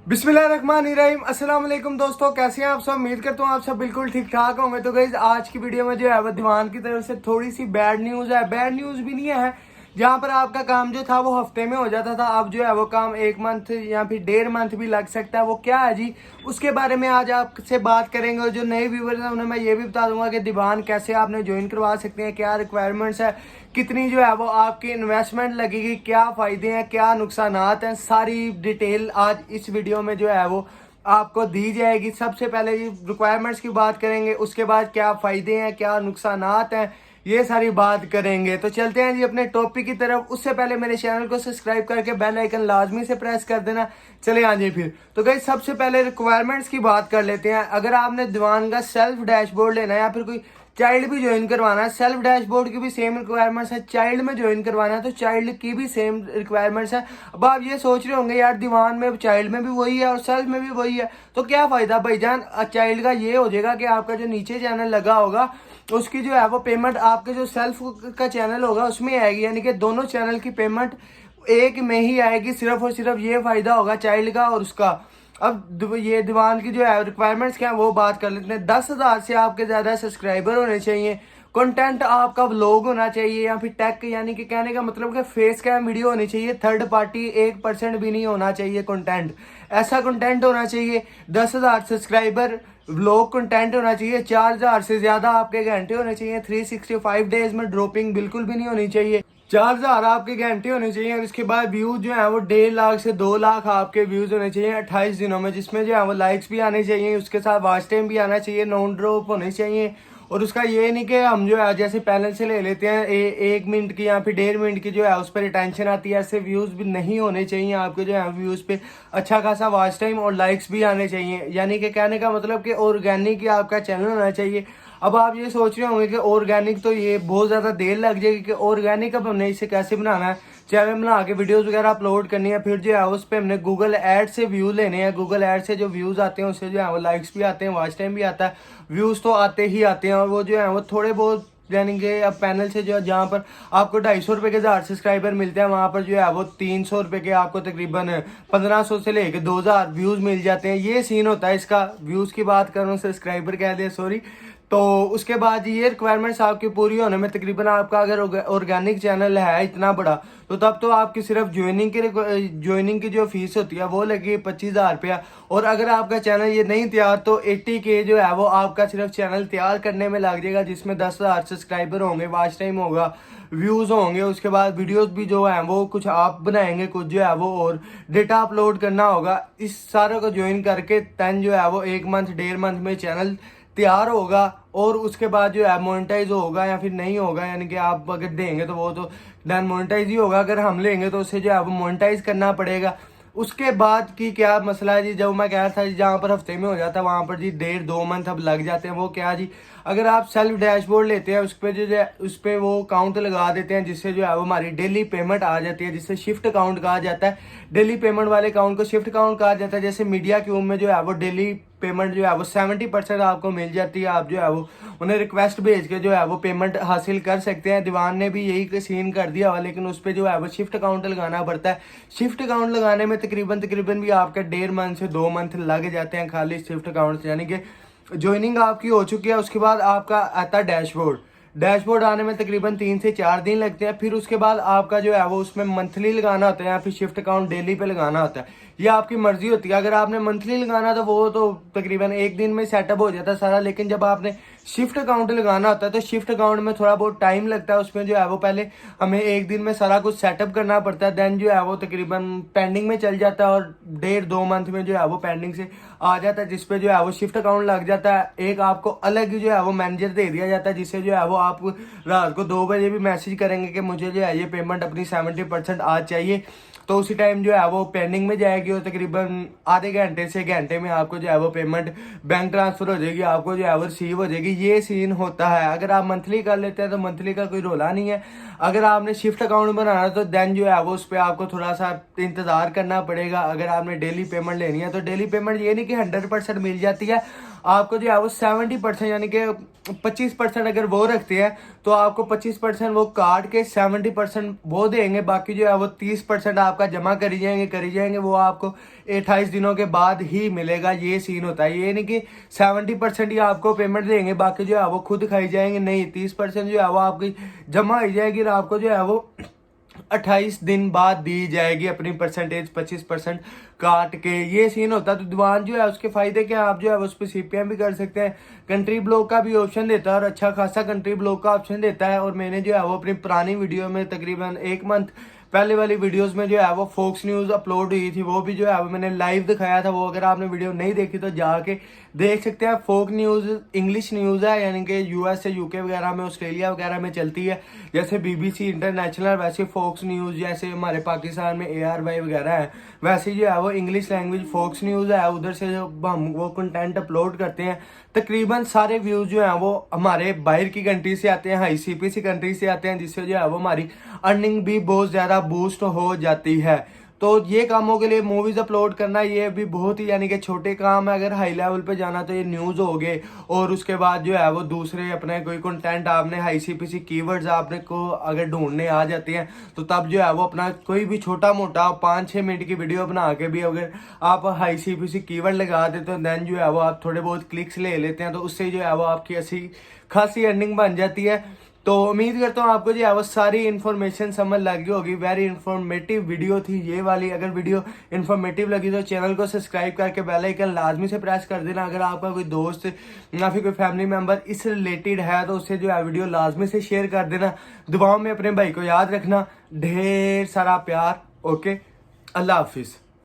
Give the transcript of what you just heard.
बिस्मिल्लाहिर्रहमानिर्रहीम। अस्सलाम वालेकुम दोस्तों, कैसे हैं आप सब। उम्मीद करता हूँ आप सब बिल्कुल ठीक ठाक होंगे। तो गाइस आज की वीडियो में जो है वो दीवान की तरफ से थोड़ी सी बैड न्यूज़ है। बैड न्यूज़ भी नहीं है, जहाँ पर आपका काम जो था वो हफ्ते में हो जाता था, अब जो है वो काम 1 मंथ या फिर 1.5 मंथ भी लग सकता है। वो क्या है जी, उसके बारे में आज आपसे बात करेंगे। और जो नए व्यूवर्स हैं उन्हें मैं ये भी बता दूंगा कि दीवान कैसे आपने ज्वाइन करवा सकते हैं, क्या रिक्वायरमेंट्स है, कितनी जो है वो आपकी इन्वेस्टमेंट लगेगी, क्या फ़ायदे हैं क्या नुकसानात हैं, सारी डिटेल आज इस वीडियो में जो है वो आपको दी जाएगी। सबसे पहले ये रिक्वायरमेंट्स की बात करेंगे, उसके बाद क्या फ़ायदे हैं क्या नुकसानात हैं, ये सारी बात करेंगे। तो चलते हैं जी अपने टॉपिक की तरफ। उससे पहले मेरे चैनल को सब्सक्राइब करके बेल आइकन लाजमी से प्रेस कर देना। चले आ जाइए फिर। तो गाइस सबसे पहले रिक्वायरमेंट्स की बात कर लेते हैं। अगर आपने दीवान का सेल्फ डैशबोर्ड लेना है या फिर कोई चाइल्ड भी ज्वाइन करवाना है, सेल्फ डैशबोर्ड की भी सेम रिक्वायरमेंट्स है। चाइल्ड में ज्वाइन करवाना है तो चाइल्ड की भी सेम रिक्वायरमेंट्स है। अब आप ये सोच रहे होंगे यार दीवान में चाइल्ड में भी वही है और सेल्फ में भी वही है, तो क्या फायदा भाईजान। चाइल्ड का ये हो जाएगा कि आपका जो नीचे चैनल लगा होगा उसकी जो है वो पेमेंट आपके जो सेल्फ का चैनल होगा उसमें आएगी, यानी कि दोनों चैनल की पेमेंट एक में ही आएगी। सिर्फ और सिर्फ ये फायदा होगा चाइल्ड का और उसका। अब ये दीवान की जो है रिक्वायरमेंट्स क्या है वो बात कर लेते हैं। 10,000 से आपके ज्यादा सब्सक्राइबर होने चाहिए, कंटेंट आपका व्लॉग होना चाहिए या फिर टेक, यानी कि कहने का मतलब कि फेस कैम वीडियो होनी चाहिए। थर्ड पार्टी 1% भी नहीं होना चाहिए कंटेंट, ऐसा कंटेंट होना चाहिए। 10,000 सब्सक्राइबर, व्लॉग कंटेंट होना चाहिए। 4,000 से ज्यादा आपके घंटे होने चाहिए। 365 डेज में ड्रॉपिंग बिल्कुल भी नहीं होनी चाहिए। 4,000 आपके घंटे होने चाहिए और इसके बाद व्यूज जो है वो 1.5 लाख से 2 लाख आपके व्यूज होने चाहिए 28 दिनों में, जिसमें जो है वो लाइक्स भी आने चाहिए, उसके साथ वॉच टाइम भी आना चाहिए, नॉन ड्रॉप होने चाहिए। और उसका ये नहीं कि हम जो है जैसे पैनल से ले लेते हैं 1 मिनट की या फिर 1.5 मिनट की जो है उस पर रिटेंशन आती है, ऐसे व्यूज भी नहीं होने चाहिए। आपके जो है व्यूज पे अच्छा खासा वॉच टाइम और लाइक्स भी आने चाहिए, यानी कि कहने का मतलब कि ऑर्गेनिक ही आपका चैनल होना चाहिए। अब आप ये सोच रहे होंगे कि ऑर्गेनिक तो ये बहुत ज़्यादा देर लग जाएगी, कि ऑर्गेनिक अब हमने इसे कैसे बनाना है, चैनल बना के वीडियोस वगैरह अपलोड करनी है, फिर जो है उस पर हमने गूगल ऐड से व्यू लेने हैं। गूगल ऐड से जो व्यूज़ आते हैं उससे जो है वो लाइक्स भी आते हैं, वॉच टाइम भी आता है, व्यूज़ तो आते ही आते हैं। और वो जो है वो थोड़े बहुत, यानी कि अब पैनल से जो है जहाँ पर आपको 250 रुपये के 1000 सब्सक्राइबर मिलते हैं, वहाँ पर जो है वो 300 रुपये के आपको तकरीबन 1500 से लेकर 2000 व्यूज़ मिल जाते हैं। ये सीन होता है इसका। व्यूज़ की बात करूँ, सब्सक्राइबर कह दिया, सॉरी। तो उसके बाद ये रिक्वायरमेंट्स आपकी पूरी होने में तकरीबन आपका अगर ऑर्गेनिक चैनल है इतना बड़ा, तो तब तो आपकी सिर्फ ज्वाइनिंग की जो फीस होती है वो लगी 25,000 रुपया। और अगर आपका चैनल ये नहीं तैयार तो 80K जो है वो आपका सिर्फ चैनल तैयार करने में लग जाएगा, जिसमें 10,000 सब्सक्राइबर होंगे, वॉच टाइम होगा, व्यूज होंगे, उसके बाद वीडियोस भी जो है वो कुछ आप बनाएंगे, कुछ जो है वो और डेटा अपलोड करना होगा। इस सारे को ज्वाइन करके तन जो है वो 1 मंथ 1.5 मंथ में चैनल तैयार होगा। और उसके बाद जो है मोनेटाइज होगा या फिर नहीं होगा, यानी कि आप अगर देंगे तो वो तो डन मोनेटाइज ही होगा, अगर हम लेंगे तो उसे जो है वो मोनेटाइज करना पड़ेगा। उसके बाद की क्या मसला है जी, जब मैं कह रहा था जी जहाँ पर हफ्ते में हो जाता है वहाँ पर जी 1.5-2 मंथ अब लग जाते हैं। वो क्या जी, अगर आप सेल्फ डैशबोर्ड लेते हैं उस पर जो है उस पर वो काउंट लगा देते हैं, जिससे जो है वो हमारी डेली पेमेंट आ जाती है, जिससे शिफ्ट अकाउंट कहा जाता है। डेली पेमेंट वाले अकाउंट को शिफ्ट अकाउंट कहा जाता है। जैसे मीडिया क्यूब में जो है वो डेली पेमेंट जो है वो 70% आपको मिल जाती है। आप जो है वो उन्हें रिक्वेस्ट भेज के जो है वो पेमेंट हासिल कर सकते हैं। दीवान ने भी यही सीन कर दिया हुआ, लेकिन उस पर जो है वो शिफ्ट अकाउंट लगाना पड़ता है। शिफ्ट अकाउंट लगाने में तकरीबन भी आपका 1.5 मंथ से 2 मंथ लग जाते हैं खाली शिफ्ट अकाउंट से, यानी कि ज्वाइनिंग आपकी हो चुकी है। उसके बाद आपका आता है डैशबोर्ड। डैशबोर्ड आने में तकरीबन 3 से 4 दिन लगते हैं। फिर उसके बाद आपका जो है वो उसमें मंथली लगाना होता है या फिर शिफ्ट अकाउंट डेली पे लगाना होता है, ये आपकी मर्जी होती है। अगर आपने मंथली लगाना तो वो तो तकरीबन 1 दिन में सेटअप हो जाता है सारा, लेकिन जब आपने शिफ्ट अकाउंट लगाना होता है तो शिफ्ट अकाउंट में थोड़ा बहुत टाइम लगता है। उसमें जो है वो पहले हमें 1 दिन में सारा कुछ सेटअप करना पड़ता है, देन जो है वो तकरीबन पेंडिंग में चल जाता है और 1.5-2 मंथ में जो है वो पेंडिंग से आ जाता है, जिसपे जो है वो शिफ्ट अकाउंट लग जाता है। एक आपको अलग जो है वो मैनेजर दे दिया जाता है, जिससे जो है वो आप रात को 2 बजे भी मैसेज करेंगे कि मुझे जो है ये पेमेंट अपनी 70% आज चाहिए, तो उसी टाइम जो है वो पेंडिंग में जाएगी और तकरीबन आधे घंटे से घंटे में आपको जो है वो पेमेंट बैंक ट्रांसफर हो जाएगी, आपको जो है वो रिसीव हो जाएगी। ये सीन होता है। अगर आप मंथली कर लेते हैं तो मंथली का कोई रोला नहीं है। अगर आपने शिफ्ट अकाउंट बनाना तो देन जो है वो उस पर आपको थोड़ा सा इंतजार करना पड़ेगा। अगर आपने डेली पेमेंट लेनी है तो डेली पेमेंट ये नहीं कि 100% मिल जाती है, आपको जो है वो 70% यानी कि 25% अगर वो रखते हैं तो आपको 25% वो काट के 70% वो देंगे, बाकी जो है वो 30% आपका जमा करी जाएंगे वो आपको 28 दिनों के बाद ही मिलेगा। ये सीन होता है, ये नहीं कि 70% ही आपको पेमेंट देंगे बाकी जो है वो खुद खाई जाएंगे, नहीं 30% जो है वो आपकी जमा हो जाएगी और आपको जो है वो 28 दिन बाद दी जाएगी अपनी परसेंटेज 25% काट के। ये सीन होता है। तो दीवान जो है उसके फायदे क्या, आप जो है उस पर सीपीएम भी कर सकते हैं, कंट्री ब्लॉक का भी ऑप्शन देता है और अच्छा खासा कंट्री ब्लॉक का ऑप्शन देता है। और मैंने जो है वो अपनी पुरानी वीडियो में तकरीबन 1 मंथ पहले वाली वीडियोस में जो है वो फोक्स न्यूज़ अपलोड हुई थी, वो भी जो है वो मैंने लाइव दिखाया था। वो अगर आपने वीडियो नहीं देखी तो जाके देख सकते हैं। फोक न्यूज़ इंग्लिश न्यूज़ है, यानी कि यूएस से यूके वगैरह में, ऑस्ट्रेलिया वगैरह में चलती है, जैसे बीबीसी इंटरनेशनल, वैसे फोक्स न्यूज़ जैसे हमारे पाकिस्तान में ARY वगैरह है, वैसे जो है वो इंग्लिश लैंग्वेज फोक्स न्यूज़ है। उधर से जो हम वो कंटेंट अपलोड करते हैं, तकरीबन सारे व्यूज़ जो हैं वो हमारे बाहर की कंट्री से आते हैं, ICPC कंट्री से आते हैं, जिससे जो है वो हमारी अर्निंग भी बहुत ज़्यादा बूस्ट हो जाती है। तो ये कामों के लिए मूवीज़ अपलोड करना ये भी बहुत ही यानी कि छोटे काम है। अगर हाई लेवल पे जाना तो ये न्यूज़ हो गए, और उसके बाद जो है वो दूसरे अपने कोई कंटेंट आपने ICPC कीवर्ड्स आपने को अगर ढूंढने आ जाते हैं तो तब जो है वो अपना कोई भी छोटा मोटा 5-6 मिनट की वीडियो बना के भी अगर आप ICPC कीवर्ड लगा देते हो देन जो है वो आप थोड़े बहुत क्लिक्स ले लेते हैं, तो उससे जो है वो आपकी अच्छी खासी अर्निंग बन जाती है। तो उम्मीद करता हूँ आपको जो है वो सारी इन्फॉर्मेशन समझ लगी होगी। वेरी इन्फॉर्मेटिव वीडियो थी ये वाली। अगर वीडियो इन्फॉर्मेटिव लगी तो चैनल को सब्सक्राइब करके बेल आइकन लाजमी से प्रेस कर देना। अगर आपका कोई दोस्त या फिर कोई फैमिली मेम्बर इस रिलेटेड है तो उससे जो है वीडियो लाजमी से शेयर कर देना। दुआओं में अपने भाई को याद रखना। ढेर सारा प्यार। ओके, अल्लाह हाफिज़।